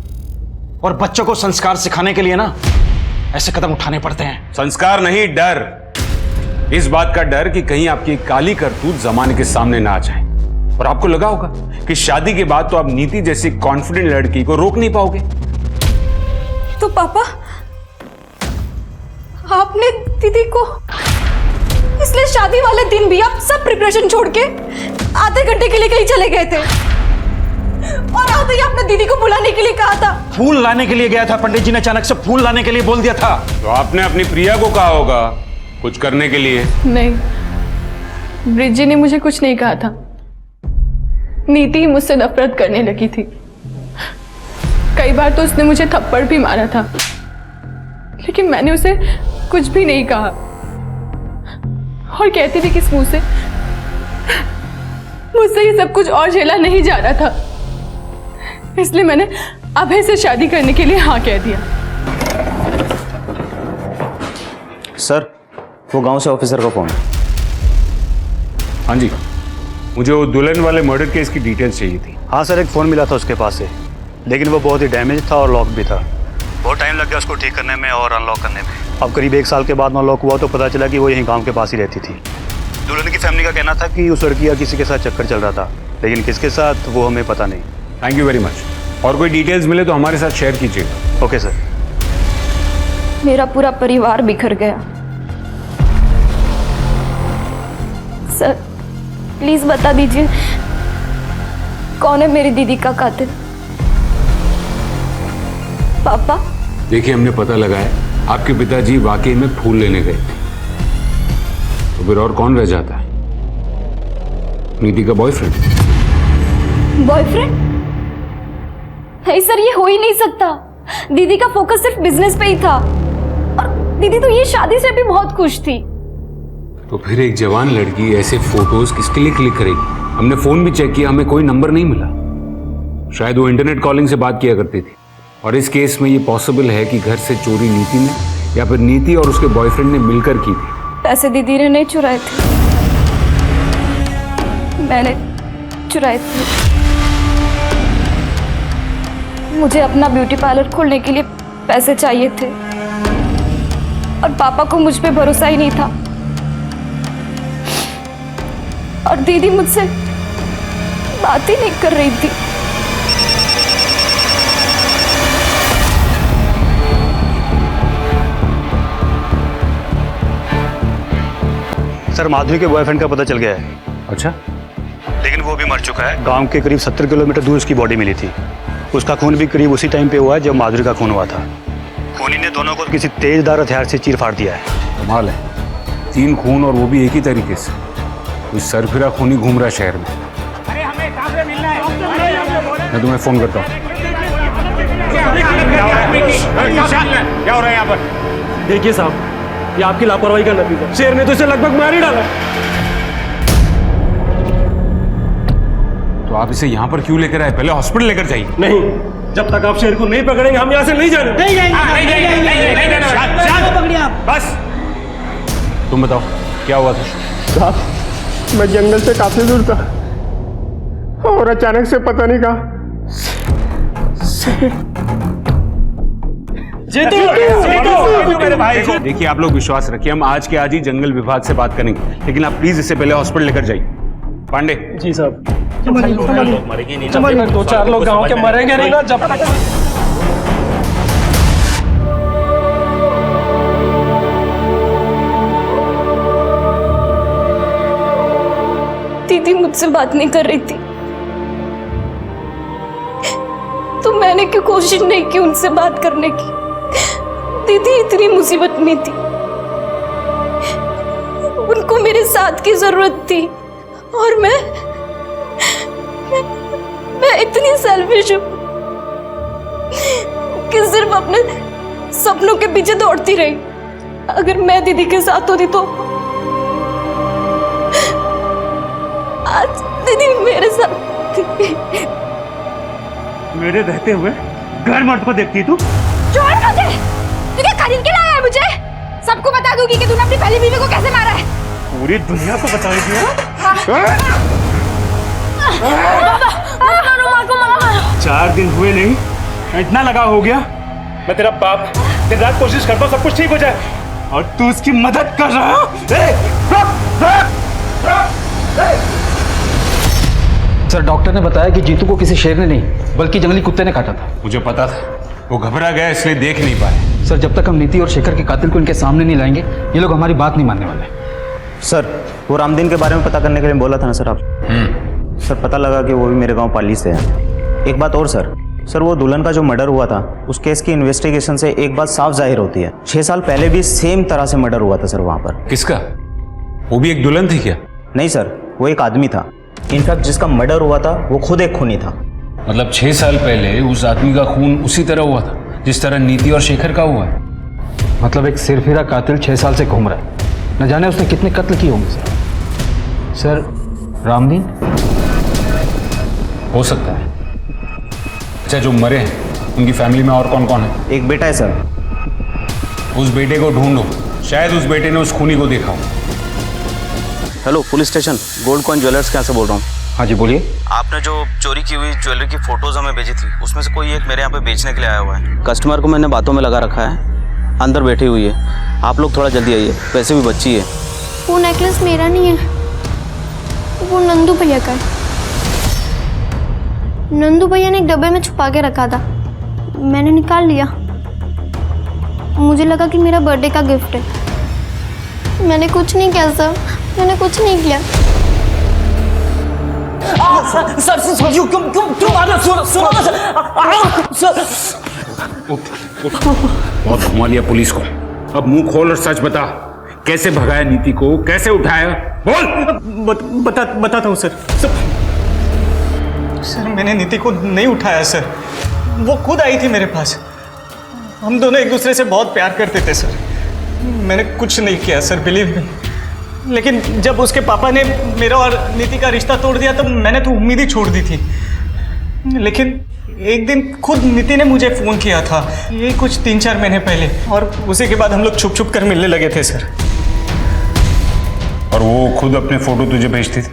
और बच्चों को संस्कार सिखाने के लिए ना ऐसे कदम उठाने पड़ते हैं। संस्कार नहीं, डर। इस बात का डर कि कहीं आपकी काली करतूत जमाने के सामने ना आ जाए। और आपको लगा होगा कि शादी के बाद तो आप नीति जैसी कॉन्फिडेंट लड़की को रोक नहीं पाओगे। तो पापा, आपने दीदी को इसलिए शादी वाले दिन भी आप सब प्रिपरेशन छोड़ के आधे घंटे के लिए कहीं चले गए थे, और आते ही आपने दीदी को बुलाने के लिए कहा था। फूल लाने के लिए गया था। पंडित जी ने अचानक से फूल लाने के लिए बोल दिया था। तो आपने अपनी प्रिया को कहा होगा कुछ करने के लिए। नहीं, ब्रिजी ने मुझे कुछ नहीं कहा था। नीति मुझसे नफरत करने लगी थी। कई बार तो उसने मुझे थप्पड़ भी मारा था, लेकिन मैंने उसे कुछ भी नहीं कहा और कहती थी किस मुंह से मुझसे ये सब कुछ और झेला नहीं जा रहा था, इसलिए मैंने अभय से शादी करने के लिए हाँ कह दिया। सर, वो गांव से ऑफिसर का फोन। हाँ जी, मुझे वो दुल्हन वाले मर्डर केस की डिटेल्स चाहिए थी। हाँ सर, एक फ़ोन मिला था उसके पास से, लेकिन वो बहुत ही डैमेज था और लॉक भी था। बहुत टाइम लग गया उसको ठीक करने में और अनलॉक करने में। अब करीब 1 साल के बाद अनलॉक हुआ तो पता चला कि वो यहीं गांव के पास ही रहती थी। दुल्हन की फैमिली का कहना था कि उस लड़की का किसी के साथ चक्कर चल रहा था, लेकिन किसके साथ वो हमें पता नहीं। Thank you very much. और कोई डिटेल्स मिले तो हमारे साथ शेयर कीजिएगा। Okay sir. मेरा पूरा परिवार बिखर गया। सर, प्लीज बता दीजिए कौन है मेरी दीदी का कातिल? पापा? देखिए, हमने पता लगाया आपके पिताजी वाकई में फूल लेने गए थे, तो फिर और कौन रह जाता है? नीति का बॉयफ्रेंड। बॉयफ्रेंड? नहीं सर, ये हो ही नहीं सकता। दीदी का फोकस सिर्फ बिजनेस पे ही था, और दीदी तो ये शादी से भी बहुत खुश थी। तो फिर एक जवान लड़की ऐसे फोटोज किसके लिए क्लिक करेगी? हमने फोन भी चेक किया, हमें कोई नंबर नहीं मिला। शायद वो इंटरनेट कॉलिंग से बात किया करती थी। और इस केस में ये पॉसिबल है कि घर से चोरी नीति ने या फिर नीति और उसके बॉयफ्रेंड ने मिलकर की थी। पैसे दीदी ने नहीं चुराए थे, मैंने चुराए थे। मुझे अपना ब्यूटी पार्लर खोलने के लिए पैसे चाहिए थे, और पापा को मुझ पे भरोसा ही नहीं था, और दीदी मुझसे बात ही नहीं कर रही थी। सर, माधुरी के बॉयफ्रेंड का पता चल गया है। अच्छा? लेकिन वो भी मर चुका है। गांव के करीब 70 किलोमीटर दूर उसकी बॉडी मिली थी। उसका खून भी करीब उसी टाइम पे हुआ है जब माधुरी का खून हुआ था। खूनी ने दोनों को किसी तेजदार हथियार से चीर फाड़ दिया है। कमाल है, 3 खून और वो भी एक ही तरीके से। कोई सरफिरा खूनी घूम रहा है शहर में। मैं तुम्हें फोन करता हूँ। क्या हो रहा है यहाँ पर? देखिए साहब, ये आपकी लापरवाही का नतीजा। शेर ने तो इसे लगभग मार ही डाला। तो आप इसे यहाँ पर क्यों लेकर आए? पहले हॉस्पिटल लेकर जाइए। नहीं, जब तक आप शेर को नहीं पकड़ेंगे हम यहाँ से नहीं जाने। बस तुम बताओ क्या हुआ था? साहब, मैं जंगल से काफी दूर था और अचानक से पता नहीं कहा देखिए, आप लोग विश्वास रखिए, हम आज के आज ही जंगल विभाग से बात करेंगे, लेकिन आप प्लीज इसे पहले हॉस्पिटल लेकर जाइए। पांडे जी साहब। 2-4 लोग गांव के मरेंगे नहीं ना जब तक। दीदी मुझसे बात नहीं कर रही थी, तो मैंने क्यों कोशिश नहीं की उनसे बात करने की? दीदी इतनी मुसीबत में थी, उनको मेरे साथ की जरूरत थी और मैं इतनी सेल्फिश हूँ कि सिर्फ अपने सपनों के पीछे दौड़ती रही। अगर मैं दीदी के साथ होती तो आज दीदी मेरे साथ थी। मेरे रहते हुए घर मर्द को देखती तू? छोड़ मुझे, तू क्या खरीद के लाया है मुझे? सबको बता दूंगी कि तूने अपनी पहली बीवी को कैसे मारा है। पूरी दुनिया को बताएगी? मारो माँ को मारो। 4 दिन हुए नहीं, इतना लगाव हो गया। मैं तेरा बाप दिन रात कोशिश करता हूँ सब कुछ ठीक हो जाए और तू उसकी मदद कर रहा है। सर डॉक्टर ने बताया कि जीतू को किसी शेर ने नहीं बल्कि जंगली कुत्ते ने काटा था। मुझे पता था, वो घबरा गया इसलिए देख नहीं पाए। सर जब तक हम नीति और शेखर के कातिल को इनके सामने नहीं लाएंगे ये लोग हमारी बात नहीं मानने वाले। सर वो रामदीन के बारे में पता करने के लिए बोला था ना सर आप? सर पता लगा कि वो भी मेरे गांव पाली से है। एक बात और सर वो दुल्हन का जो मर्डर हुआ था उस केस की इन्वेस्टिगेशन से एक बात साफ जाहिर होती है, 6 साल पहले भी सेम तरह से मर्डर हुआ था सर वहाँ पर। किसका? वो भी एक दुल्हन थी क्या? नहीं सर, वो एक आदमी था। इनफैक्ट जिसका मर्डर हुआ था वो खुद एक खूनी था। मतलब 6 साल पहले उस आदमी का खून उसी तरह हुआ था जिस तरह नीति और शेखर का हुआ है? मतलब एक सिरफिरा कातिल 6 साल से घूम रहा है, न जाने उसने कितने कत्ल किए होंगे। सर रामदीन हो सकता है। अच्छा जो मरे हैं उनकी फैमिली में और कौन कौन है? एक बेटा है सर। उस बेटे को ढूंढो, शायद उस बेटे ने उस खूनी को देखा हो। Hello police station, gold coin jewellers यहाँ से बोल रहा हूँ। हाँ जी बोलिए। आपने जो चोरी की हुई ज्वेलरी की फोटोज हमें भेजी थी उसमें से कोई एक मेरे यहाँ पे बेचने के लिए आया हुआ है। कस्टमर को मैंने बातों में लगा रखा है, अंदर बैठी हुई है। आप लोग थोड़ा जल्दी आइए, वैसे भी बच्ची है। वो नेकलेस मेरा नहीं है, वो नंदू भैया का है। नंदू भैया ने एक डब्बे में छुपा के रखा था, मैंने निकाल लिया। मुझे लगा कि मेरा बर्थडे का गिफ्ट है। मैंने कुछ नहीं किया सर, मैंने कुछ नहीं किया। सर क्यों मार रहे हो? सर बहुत घुमा लिया पुलिस को। अब मुंह खोल और सच बता, कैसे भगाया नीति को, कैसे उठाया? बोल। बताता हूँ सर। सर मैंने नीति को नहीं उठाया सर, वो खुद आई थी मेरे पास। हम दोनों एक दूसरे से बहुत प्यार करते थे सर। मैंने कुछ नहीं किया सर, बिलीव मी। लेकिन जब उसके पापा ने मेरा और नीति का रिश्ता तोड़ दिया तो मैंने तो उम्मीद ही छोड़ दी थी। लेकिन एक दिन खुद नीति ने मुझे फ़ोन किया था, ये कुछ 3-4 महीने पहले, और उसी के बाद हम लोग छुप छुप कर मिलने लगे थे सर। और वो खुद अपने फोटो तुझे भेजती थी?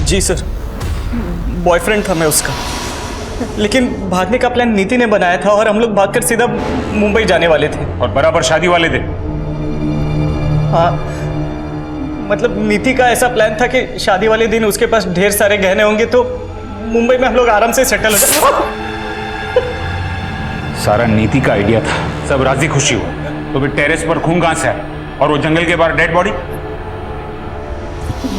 जी सर, बॉयफ्रेंड था मैं उसका। लेकिन भागने का प्लान नीति ने बनाया था और हम लोग भागकर सीधा मुंबई जाने वाले थे। और बराबर शादी वाले थे? हाँ, मतलब नीति का ऐसा प्लान था कि शादी वाले दिन उसके पास ढेर सारे गहने होंगे तो मुंबई में हम लोग आराम से सेटल हो जाए। सारा नीति का आइडिया था, सब राजी खुशी हुआ। तो फिर टेरेस पर खून कहां से आया और वो जंगल के बाहर डेड बॉडी?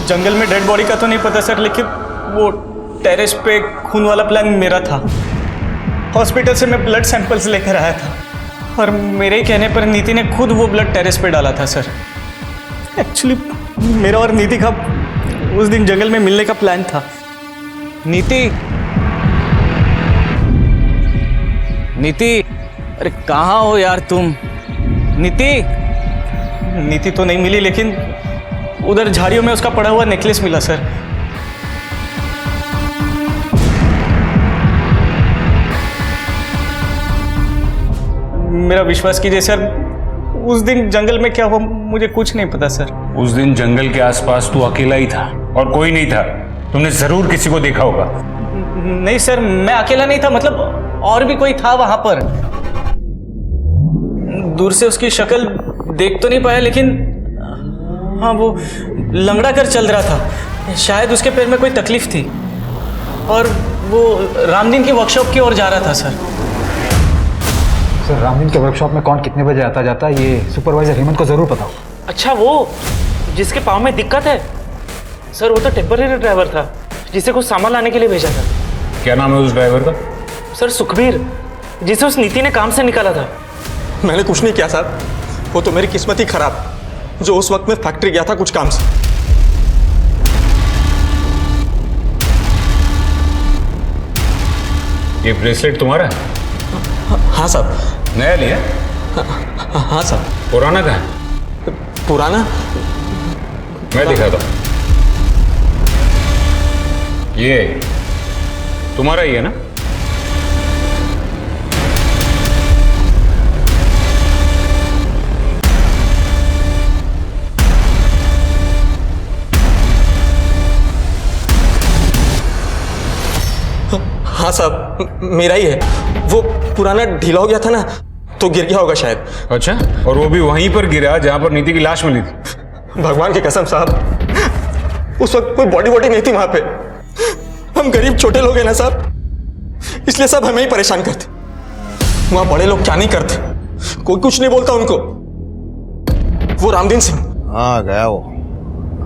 जंगल में डेड बॉडी का तो नहीं पता सर, लेकिन वो टेरेस पे खून वाला प्लान मेरा था। हॉस्पिटल से मैं ब्लड सैंपल्स लेकर आया था और मेरे ही कहने पर नीति ने खुद वो ब्लड टेरेस पे डाला था सर। एक्चुअली मेरा और नीति का उस दिन जंगल में मिलने का प्लान था। नीति, अरे कहाँ हो यार तुम? नीति तो नहीं मिली, लेकिन उधर झाड़ियों में उसका पड़ा हुआ नेकलेस मिला सर। मेरा विश्वास कीजिए सर, उस दिन जंगल में क्या हुआ मुझे कुछ नहीं पता सर। उस दिन जंगल के आसपास तू अकेला ही था और कोई नहीं था। तुमने जरूर किसी को देखा होगा। नहीं सर, मैं अकेला नहीं था, मतलब और भी कोई था वहां पर। दूर से उसकी शक्ल देख तो नहीं पाया, लेकिन हाँ वो लंगड़ा कर चल रहा था। शायद उसके पैर में कोई तकलीफ थी और वो रामदीन की वर्कशॉप की ओर जा रहा था सर। सर रामदीन के वर्कशॉप में कौन कितने बजे आता जाता है ये सुपरवाइजर हेमंत को जरूर पता हो। अच्छा वो जिसके पाँव में दिक्कत है सर, वो तो टेम्पररी ड्राइवर था जिसे कुछ सामान लाने के लिए भेजा था। क्या नाम है उस ड्राइवर का? सर सुखबीर, जिसे उस नीति ने काम से निकाला था। मैंने कुछ नहीं किया साहब, वो तो मेरी किस्मत ही खराब, जो उस वक्त मैं फैक्ट्री गया था कुछ काम से। ये ब्रेसलेट तुम्हारा है? हाँ साहब। नया लिया? हाँ साहब। पुराना कहाँ है? पुराना मैं दिखाता हूँ। ये तुम्हारा ही है ना? हाँ साहब, मेरा ही है। वो पुराना ढीला हो गया था ना, तो गिर गया होगा शायद। अच्छा, और वो भी वहीं पर गिरा जहां पर नीति की लाश मिली थी? भगवान की कसम साहब, उस वक्त कोई बॉडी नहीं थी वहां पे। हम गरीब छोटे लोग हैं ना साहब, इसलिए सब हमें ही परेशान करते। वहां बड़े लोग क्या नहीं करते, कोई कुछ नहीं बोलता उनको। वो रामदीन सिंह। हाँ गया वो,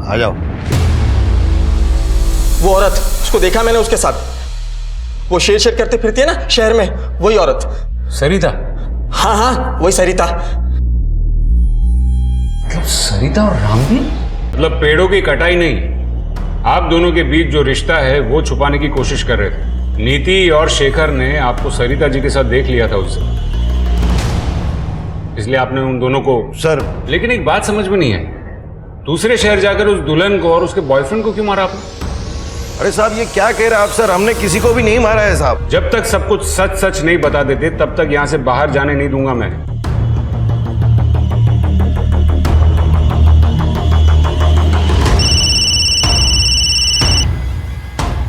आ जाओ। वो औरत, उसको देखा मैंने उसके साथ, वो शेर शेर करते फिरती है ना शहर में, वही औरत। सरिता? हाँ हाँ, वही सरिता। मतलब सरिता और रामदीन? मतलब पेड़ों की कटाई नहीं, आप दोनों के बीच जो रिश्ता है वो छुपाने की कोशिश कर रहे थे। नीति और शेखर ने आपको सरिता जी के साथ देख लिया था उससे, इसलिए आपने उन दोनों को। सर लेकिन एक बात समझ में नहीं है, दूसरे शहर जाकर उस दुल्हन को और उसके बॉयफ्रेंड को क्यों मारा आपने? अरे साहब ये क्या कह रहे हैं आप सर, हमने किसी को भी नहीं मारा है साहब। जब तक सब कुछ सच सच नहीं बता देते तब तक यहां से बाहर जाने नहीं दूंगा मैं।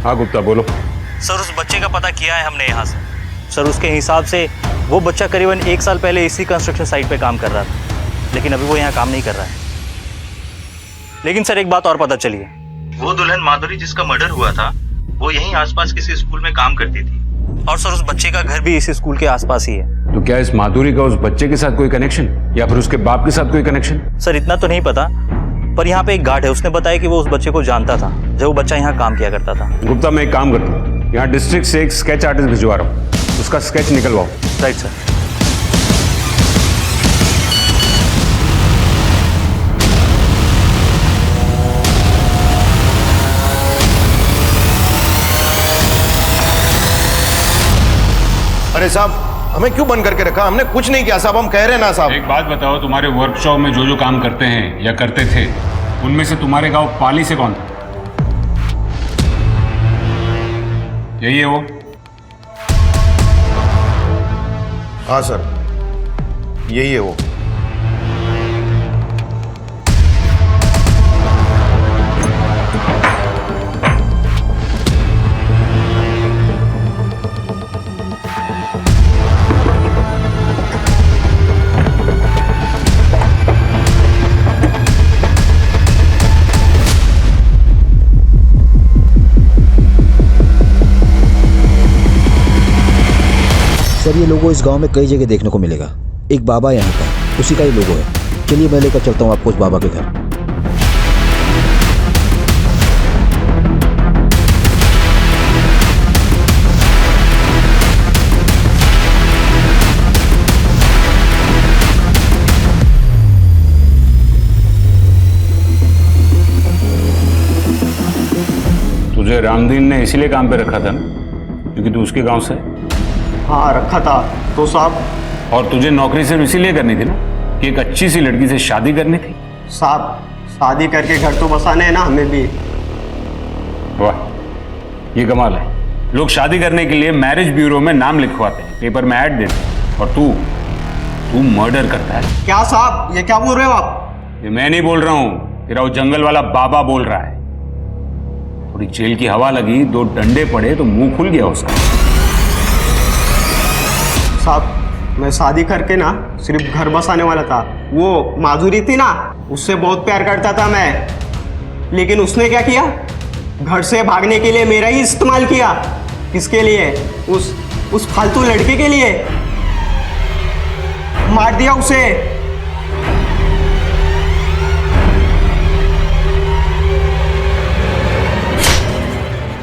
हाँ गुप्ता बोलो। सर उस बच्चे का पता किया है हमने यहाँ से। सर उसके हिसाब से वो बच्चा करीबन 1 साल पहले इसी कंस्ट्रक्शन साइट पे काम कर रहा था, लेकिन अभी वो यहाँ काम नहीं कर रहा है। लेकिन सर एक बात और पता चली है, वो दुल्हन माधुरी जिसका मर्डर हुआ था वो यहीं आसपास किसी स्कूल में काम करती थी, और सर उस बच्चे का घर भी इसी स्कूल के आसपास ही है। तो क्या इस माधुरी का उस बच्चे के साथ कोई कनेक्शन, या फिर उसके बाप के साथ कोई कनेक्शन? सर इतना तो नहीं पता, पर यहाँ पे एक गार्ड है, उसने बताया कि वो उस बच्चे को जानता था जब वो बच्चा यहाँ काम किया करता था। गुप्ता मैं एक काम करता हूँ, यहाँ डिस्ट्रिक्ट से एक स्केच आर्टिस्ट भिजवा रहा हूँ, उसका स्केच निकलवाओ। Right sir. अरे साहब हमें क्यों बंद करके रखा, हमने कुछ नहीं किया साहब, हम कह रहे हैं ना साहब। एक बात बताओ, तुम्हारे वर्कशॉप में जो जो काम करते हैं या करते थे, उनमें से तुम्हारे गांव पाली से कौन था? यही है वो? हाँ सर यही है वो। सर ये लोगो इस गांव में कई जगह देखने को मिलेगा। एक बाबा यहाँ का, उसी का ही लोगो है। चलिए मैं लेकर चलता हूँ आपको उस बाबा के घर। तुझे रामदीन ने इसीलिए काम पे रखा था ना, क्योंकि तू उसके गांव से है? हाँ रखा था तो साहब। और तुझे नौकरी सिर्फ इसीलिए करनी थी ना कि एक अच्छी सी लड़की से शादी करनी थी? साहब शादी करके घर तो बसाने हैं ना हमें भी। वाह ये कमाल है, लोग शादी करने के लिए मैरिज ब्यूरो में नाम लिखवाते हैं, पेपर में ऐड देते हैं, और तू मर्डर करता है। क्या साहब ये क्या बोल रहे हो आप? ये मैं नहीं बोल रहा हूँ, तेरा वो जंगल वाला बाबा बोल रहा है। थोड़ी जेल की हवा लगी, 2 डंडे पड़े तो मुंह खुल गया उसका। साहब मैं शादी करके ना सिर्फ घर बसाने वाला था। वो माधुरी थी ना, उससे बहुत प्यार करता था मैं, लेकिन उसने क्या किया, घर से भागने के लिए मेरा ही इस्तेमाल किया। किसके लिए? उस फालतू लड़के के लिए। मार दिया उसे।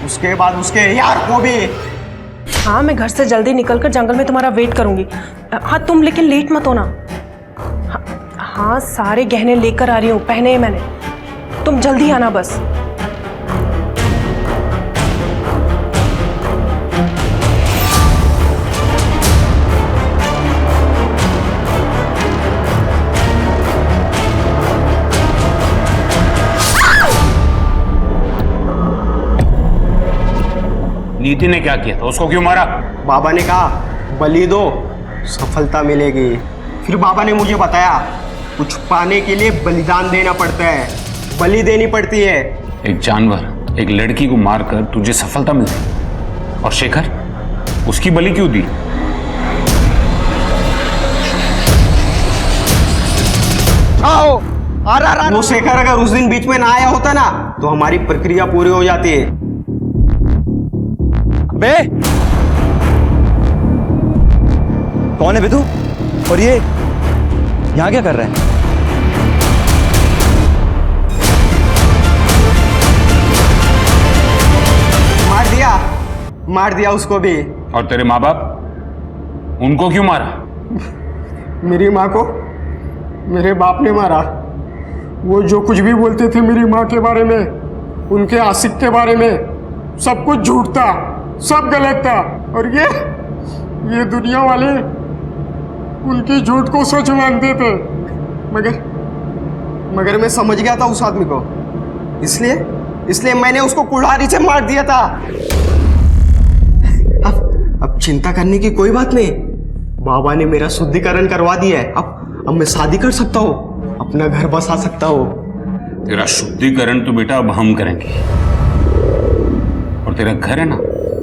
उसके बाद उसके यार को भी। हाँ मैं घर से जल्दी निकलकर जंगल में तुम्हारा वेट करूंगी। हाँ तुम लेकिन लेट मत होना। हाँ सारे गहने लेकर आ रही हूँ, पहने हैं मैंने, तुम जल्दी आना बस। नीति ने क्या किया था? उसको क्यों मारा? बाबा ने कहा बलि दो, सफलता मिलेगी। फिर बाबा ने मुझे बताया कुछ पाने के लिए बलिदान देना पड़ता है, बलि देनी पड़ती है। एक जानवर, एक लड़की को मारकर तुझे सफलता मिलती, और शेखर उसकी बलि क्यों दी? आओ, वो शेखर अगर उस दिन बीच में ना आया होता ना तो हमारी प्रक्रिया पूरी हो जाती है। बे कौन है बे तू? और ये यहां क्या कर रहे हैं? मार दिया उसको भी। और तेरे माँ बाप, उनको क्यों मारा? मेरी माँ को मेरे बाप ने मारा। वो जो कुछ भी बोलते थे मेरी माँ के बारे में, उनके आशिक के बारे में, सब कुछ झूठ था, सब गलत था। और ये दुनिया वाले उनकी झूठ को सच मानते थे। मगर मैं समझ गया था उस आदमी को, इसलिए मैंने उसको कुल्हाड़ी से मार दिया था। अब चिंता करने की कोई बात नहीं, बाबा ने मेरा शुद्धिकरण करवा दिया है। अब मैं शादी कर सकता हूँ, अपना घर बसा सकता हूँ। तेरा शुद्धिकरण तो बेटा अब हम करेंगे, और तेरा घर है ना,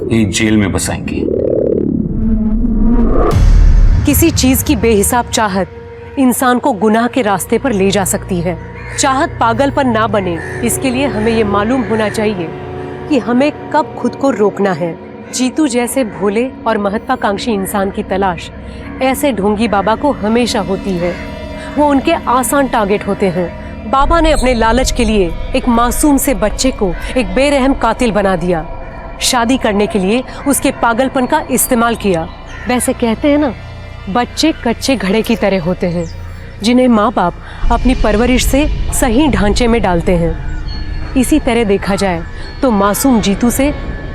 ये जेल में बसाएंगे। किसी चीज की बेहिसाब चाहत इंसान को गुनाह के रास्ते पर ले जा सकती है। चाहत पागलपन ना बने, इसके लिए हमें ये मालूम होना चाहिए कि हमें कब खुद को रोकना है। जीतू जैसे भोले और महत्वाकांक्षी इंसान की तलाश ऐसे ढोंगी बाबा को हमेशा होती है। वो उनके आसान टारगेट होते हैं। बाबा ने अपने लालच के लिए एक मासूम से बच्चे को एक बेरहम कातिल बना दिया। शादी करने के लिए उसके पागलपन का इस्तेमाल किया। वैसे कहते हैं ना, बच्चे कच्चे घड़े की तरह होते हैं, जिन्हें माँ बाप अपनी परवरिश से सही ढांचे में डालते हैं। इसी तरह देखा जाए तो मासूम जीतू से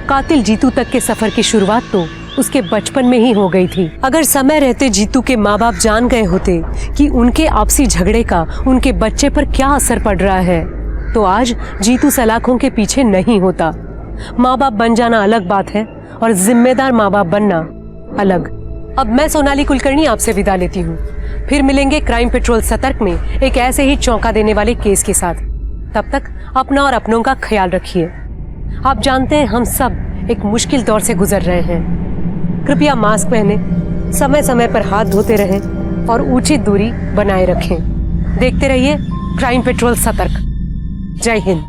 कातिल जीतू तक के सफर की शुरुआत तो उसके बचपन में ही हो गई थी। अगर समय रहते जीतू के माँ बाप जान गए होते कि उनके आपसी झगड़े का उनके बच्चे पर क्या असर पड़ रहा है, तो आज जीतू सलाखों के पीछे नहीं होता। माँ बाप बन जाना अलग बात है, और जिम्मेदार माँ बाप बनना अलग। अब मैं सोनाली कुलकर्णी आपसे विदा लेती हूँ। फिर मिलेंगे क्राइम पेट्रोल सतर्क में एक ऐसे ही चौंका देने वाले केस के साथ। तब तक अपना और अपनों का ख्याल रखिए। आप जानते हैं हम सब एक मुश्किल दौर से गुजर रहे हैं। कृपया मास्क पहने, समय समय पर हाथ धोते रहें और उचित दूरी बनाए रखें। देखते रहिए क्राइम पेट्रोल सतर्क। जय हिंद।